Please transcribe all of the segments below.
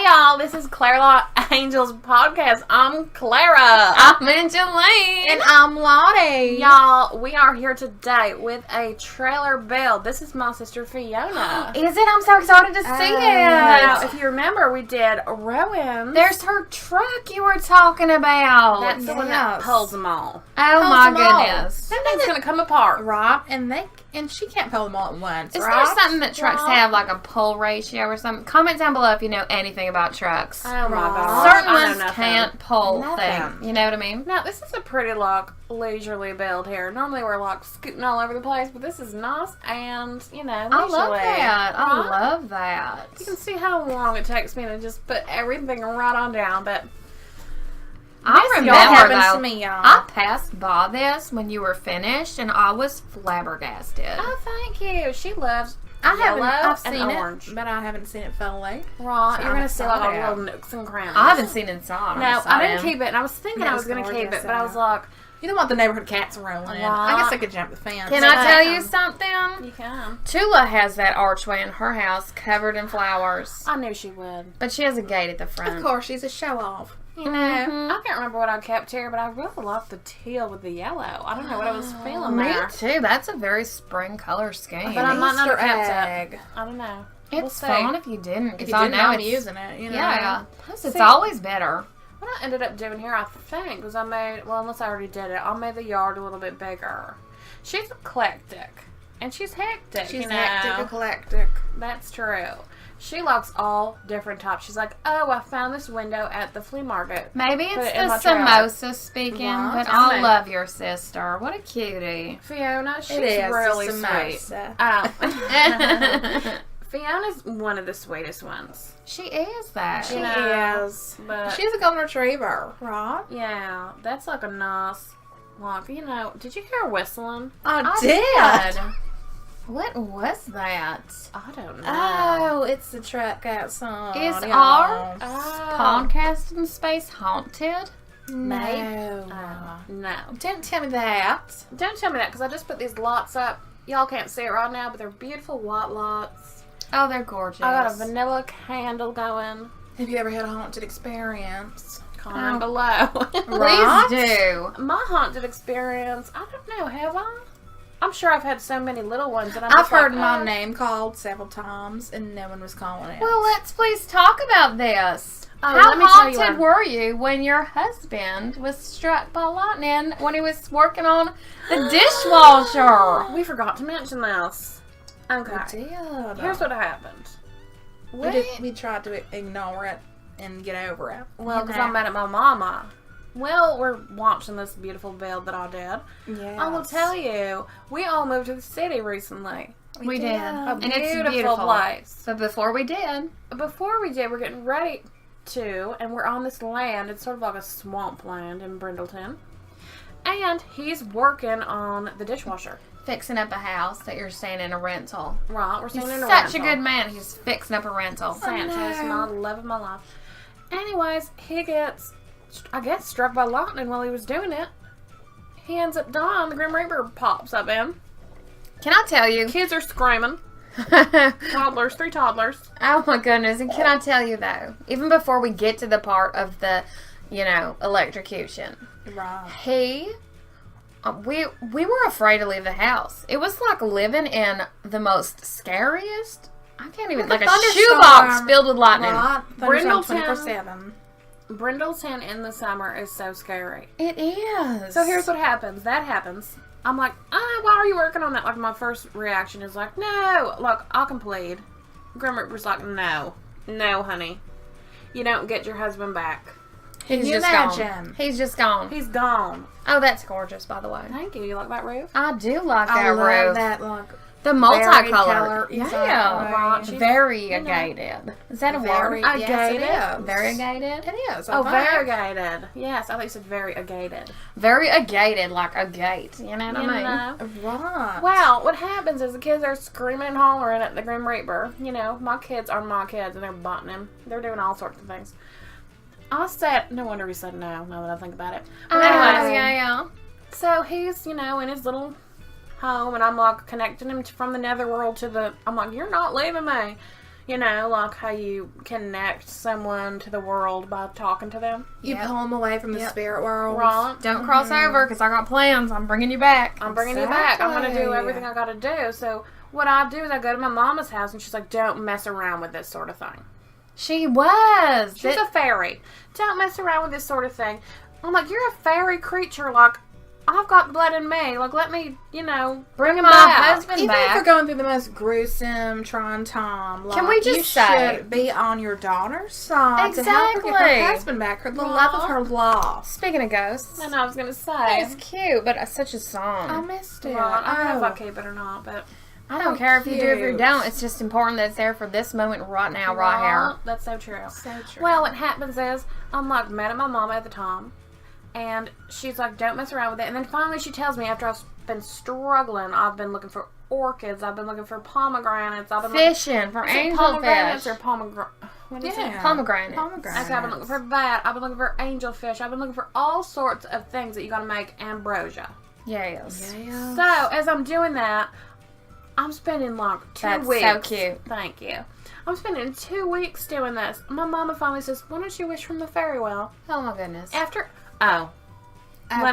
y'all. This is Claralot Angels podcast. I'm Clara. I'm Angeline. And I'm Lottie. Y'all, we are here today with a trailer build. This is my sister Fiona. Is it? I'm so excited to see Now, it. if you remember, we did Rowan. There's her truck you were talking about. That's the one that pulls them all. Oh Pulls my them all. goodness. That thing's going to come apart. Right, and she can't pull them all at once, Is right? there something that trucks have, like a pull ratio or something? Comment down below if you know anything about trucks. Oh my Right. gosh. Certain I know ones nothing. can't pull Nothing. things. You know what I mean? Now, this is a pretty, leisurely build here. Normally, we're, scooting all over the place, but this is nice and, leisurely. I love that. I Right? love that. You can see how long it takes me to just put everything right on down, but I This remember, happens though, to me, y'all. I passed by this when you were finished, and I was flabbergasted. oh, thank you. She loves I've yellow seen and orange. it, but I haven't seen it fully. Right, So you're I'm going to see all the excited. little nooks and crannies. I haven't seen inside. No, I didn't keep it, and I was thinking I was That's going to keep it, gorgeous, but I was like, You don't want the neighborhood cats rolling. Right. I guess I could jump the fence. Can So I tell that, you something? you can. Tula has that archway in her house covered in flowers. I knew she would. But she has a gate at the front. Of course, she's a show-off. You know, I can't remember what I kept here, but I really liked the teal with the yellow. I don't know what I was feeling Me there. too. That's a very spring color scheme. But I might not have Easter kept egg. it. I don't know. We'll It's see. fun if you didn't. If Because you I didn't know I'm it's using it, you know. Yeah. Plus, it's See- always better. What I ended up doing here, I think, was I made, unless I already did it, I made the yard a little bit bigger. She's eclectic. And she's hectic, She's you know. hectic, eclectic. That's true. She likes all different types. She's like, oh, I found this window at the flea market. Maybe Put it's it in the my trailer. samosa speaking, Right. but Tell I me. love your sister. What a cutie. Fiona, she's It is really the sweet. samosa. Oh. Fiona's one of the sweetest ones. She is that. She You know, is. But She's a golden retriever, right? yeah, that's like a nice, did you hear her whistling? I did. What was that? I don't know. Oh, it's the truck outside. Is y'all. our Oh. podcast in space haunted? No. No. Don't tell me that. Don't tell me that, because I just put these lots up. Y'all can't see it right now, but they're beautiful white lots. Oh, they're gorgeous. I got a vanilla candle going. Have you ever had a haunted experience? Comment below. Please Right? do. My haunted experience, I don't know, have I? I'm sure I've had so many little ones that I'm I've just heard like, my oh. name called several times, and no one was calling it. Well, let's please talk about this. Oh, How let me tell you haunted what. were you when your husband was struck by lightning when he was working on the dishwasher? We forgot to mention this. Okay. we did. Here's what happened. We tried to ignore it and get over it. Well, You because know. I'm mad at my mama. Well, we're watching this beautiful build that I did. Yeah. I will tell you, we all moved to the city recently. We did. A And it's beautiful beautiful. place. But before we did, Before we did, we're getting ready to, and we're on this land. It's sort of like a swamp land in Brindleton. And he's working on the dishwasher. fixing up a house that you're staying in a rental. Right, we're He's staying in a such rental. a good man. He's fixing up a rental. Sanchez, no. my love of my life. Anyways, he gets, I guess, struck by lightning while he was doing it. He ends up dying. The Grim Reaper pops up in. Can I tell you? Kids are screaming. Toddlers, 3 toddlers. Oh my goodness. And can I tell you though, even before we get to the part of the, electrocution, Right. we were afraid to leave the house. It was like living in the most scariest, I can't even, like a shoebox filled with lightning. Right. Brindleton. 24/7. Brindleton in the summer is so scary. It is. So here's what happens. That happens. I'm like, why are you working on that? Like, my first reaction is like, no. Look, I can plead. Grim Reaper's like, no. No, honey. You don't get your husband back. He's you just imagine? gone. He's just gone. He's gone. Oh, that's gorgeous, by the way. Thank you. You like that roof? I do like I that love roof. that, like, The varied multicolored. color. Yeah. Exactly. Right. She's- Variegated. Is that a Very, word? yes, Agated? it is. Variegated? It is. Oh, I think. variegated. Yes, I thought you said variegated. Variegated, like a gate. You know what I mean? Right. Well, what happens is the kids are screaming and hollering at the Grim Reaper. My kids are my kids, and they're butting him. They're doing all sorts of things. I said, no wonder he said no, now that I think about it. But anyways, yeah. so he's, in his little home, and I'm like connecting him from the netherworld to I'm like, you're not leaving me. You know, like how you connect someone to the world by talking to them. You pull them away from the spirit world. Right. Don't cross over, because I got plans. I'm bringing you back. I'm bringing you back. I'm going to do everything I got to do. So what I do is I go to my mama's house, and she's like, don't mess around with this sort of thing. She was. She's a fairy. Don't mess around with this sort of thing. I'm like, you're a fairy creature. Like, I've got blood in me. Like, let me, bring him my back. husband Even back. if we're going through the most gruesome, trying time, Can we just you say should be on your daughter's side to help her get her husband back, the love of her life. Speaking of ghosts, And I was going to say. it's cute, but such a song. I missed it. Right, I don't know if I keep it or not, but. I don't care if you do, if you cute. don't. It's just important that it's there for this moment right now, right here. That's so true. So true. Well, what happens is, I'm like mad at my mama at the time, and she's like, don't mess around with it. And then finally she tells me, after I've been struggling, I've been looking for orchids, I've been looking for pomegranates, I've been Fishing for pomegranates angelfish. or what is it? Pomegranate. Okay, I've been looking for that. I've been looking for angelfish. I've been looking for all sorts of things that you gotta make ambrosia. Yes. So, as I'm doing that, I'm spending like 2 weeks. That's so cute. Thank you. I'm spending 2 weeks doing this. My mama finally says, why don't you wish from the fairy well? Oh my goodness. Let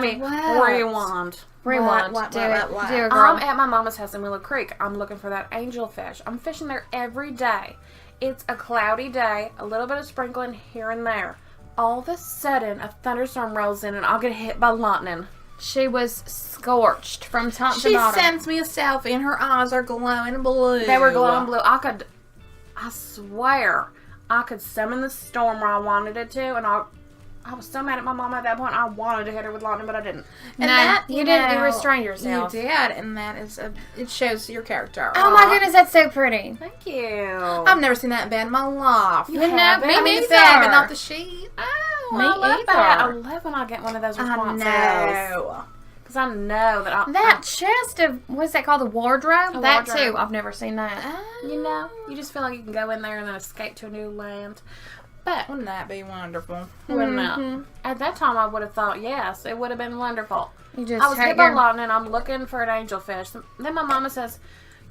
me rewind. Rewind. What? Do it, girl. I'm at my mama's house in Willow Creek. I'm looking for that angelfish. I'm fishing there every day. It's a cloudy day, a little bit of sprinkling here and there. All of a sudden, a thunderstorm rolls in and I'll get hit by lightning. She was scorched from top to She bottom. sends me a selfie and her eyes are glowing blue. They were glowing blue. I swear, I could summon the storm where I wanted it to, and I was so mad at my mom at that point. I wanted to hit her with lightning, but I didn't. And that, you didn't. You restrained yourself. You did, and that is it shows your character. Oh my goodness, that's so pretty. Thank you. I've never seen that bad in my life. You haven't? haven't? Me I mean, the neither. bed, but not the sheet. Oh, Me I love either. that. I love when I get one of those I responses. know. Because I know that That chest of, what's that called? The wardrobe? A That wardrobe. too. I've never seen that. you just feel like you can go in there and then escape to a new land. But Wouldn't that be wonderful? wouldn't it? At that time, I would have thought, yes, it would have been wonderful. You just I was hurt hit by your... lightning. I'm looking for an angelfish. Then my mama says,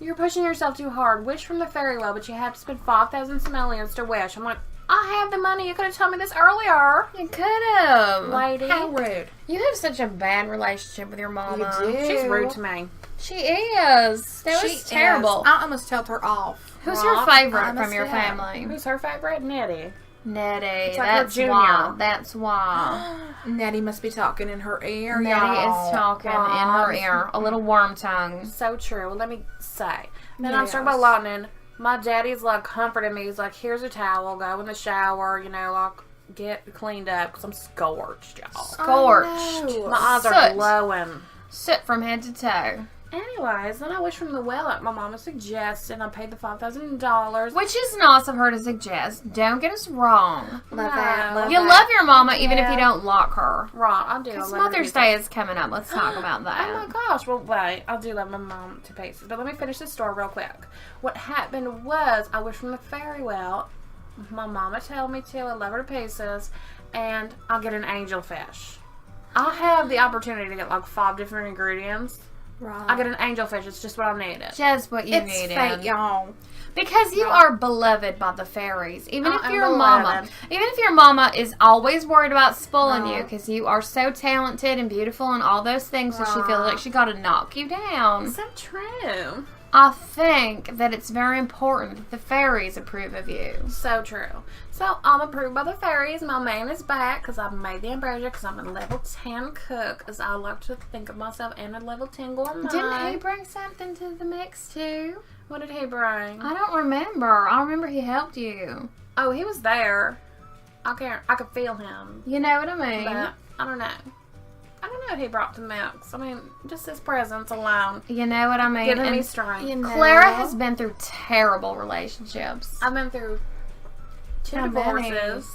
"You're pushing yourself too hard. Wish from the fairy well, but you have to spend 5,000 simoleons to wish." I'm like, I have the money. You could have told me this earlier, You could have. lady. How rude. You have such a bad relationship with your mama. You do. She's rude to me. She is. That was terrible. I almost told her off. Who's Well, your favorite I from your must have. family? Who's her favorite? Nettie. Nettie. It's like her That's junior. why. That's why. Nettie must be talking in her ear. Nettie y'all. is talking in her ear. A little worm tongue. So true. Well, let me say. Then I'm Yes. struck by lightning. My daddy's like comforting me. He's like, "Here's a towel. Go in the shower. Like get cleaned up because I'm scorched, y'all. Scorched. Oh, no. My eyes are Soot. glowing." Soot from head to toe. Anyways, then I wish from the well, like my mama suggested. I paid the $5,000. Which is nice of her to suggest. Don't get us wrong. Love that. Love You that. love your mama even if Yeah. you don't like her. Right, I do. I Because love her to Mother's pieces. Day is coming up. Let's talk about that. Oh my gosh. Well, wait. I do love my mom to pieces. But let me finish this story real quick. What happened was I wished from the fairy well. My mama told me to. I love her to pieces. And I'll get an angelfish. I'll have the opportunity to get like 5 different ingredients. Right. I get an angelfish. It's just what I needed. Just what you It's needed. fate, y'all. Because you are beloved by the fairies. Even if I'm your mama, beloved. even if your mama is always worried about spoiling Right. you, because you are so talented and beautiful and all those things, so she feels like she got to knock you down. So true. I think that it's very important that the fairies approve of you. So true. So I'm approved by the fairies. My man is back because I've made the ambrosia because I'm a level 10 cook, as I like to think of myself, and a level 10 gourmet. Didn't he bring something to the mix too? What did he bring? I don't remember. I remember he helped you. Oh, he was there. I could feel him. You know what I mean? But I don't know. I don't know what he brought to mix. I mean, just his presence alone. You know what I mean? Giving me And strength. You know. Clara has been through terrible relationships. I've been through 2 How many? divorces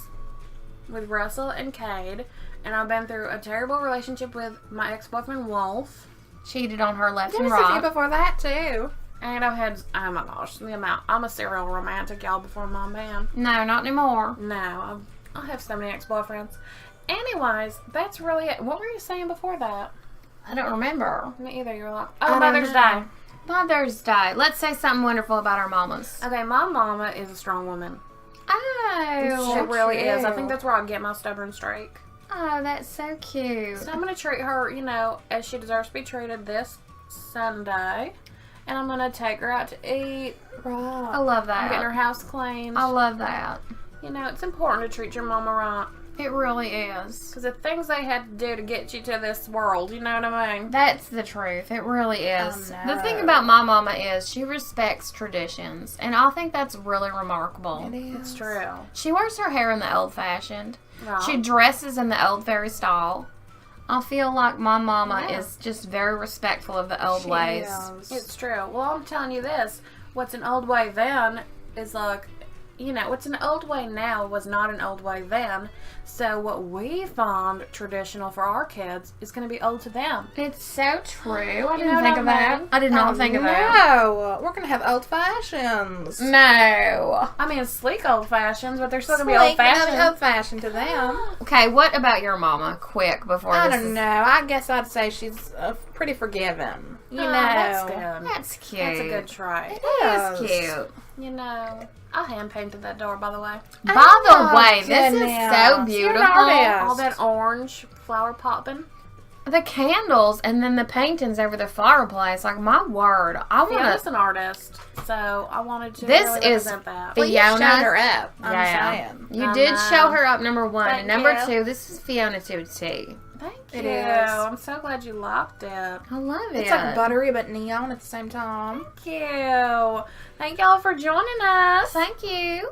with Russell and Cade. And I've been through a terrible relationship with my ex-boyfriend, Wolf. Cheated on her left There and was a few right. before that, too. And I've had, oh my gosh, the amount. I'm a serial romantic, y'all, before my man. No, not anymore. No, I have so many ex-boyfriends. Anyways, that's really it. What were you saying before that? I don't remember. Me either. You were like, I oh, don't Mother's know. Day. Mother's Day. Let's say something wonderful about our mamas. Okay, my mama is a strong woman. Oh. She really is. I cute. think that's where I get my stubborn streak. Oh, that's so cute. So I'm going to treat her, as she deserves to be treated this Sunday. And I'm going to take her out to eat. I love I'm getting her that. house cleaned. I love that. It's important to treat your mama right. It really is. Because the things they had to do to get you to this world, you know what I mean? That's the truth. It really is. Oh, no. The thing about my mama is she respects traditions, and I think that's really remarkable. It is. It's true. She wears her hair in the old-fashioned. Right. She dresses in the old fairy style. I feel like my mama Yeah. is just very respectful of the old She ways. is. It's true. Well, I'm telling you this. What's an old way then is like, what's an old way now was not an old way then. So what we find traditional for our kids is going to be old to them. It's so true. I know didn't what think I of that. mean? I did not think of that. No, we're gonna have old fashions. No. I mean, sleek old fashions, but they're still going to be old fashioned. Old fashioned to them. Okay, what about your mama? Quick, before I this don't is- know. I guess I'd say she's pretty forgiving. That's good. That's cute. That's a good trait. That is Yes. cute. I hand painted that door, by the way. By Oh, the way, this is goodness. so You're beautiful. an artist. All that orange flower popping. The candles and then the paintings over the fireplace. Like, my word. I want Fiona's to... an artist, so I wanted to This really is represent that. Well, you Fiona. showed her up. I'm Yeah. saying. You I did know. show her up, number one. Thank and number you. two, this is Fiona to a T. Thank It you. is. I'm so glad you liked it. I love it. It's like buttery but neon at the same time. Thank you. Thank y'all for joining us. Thank you.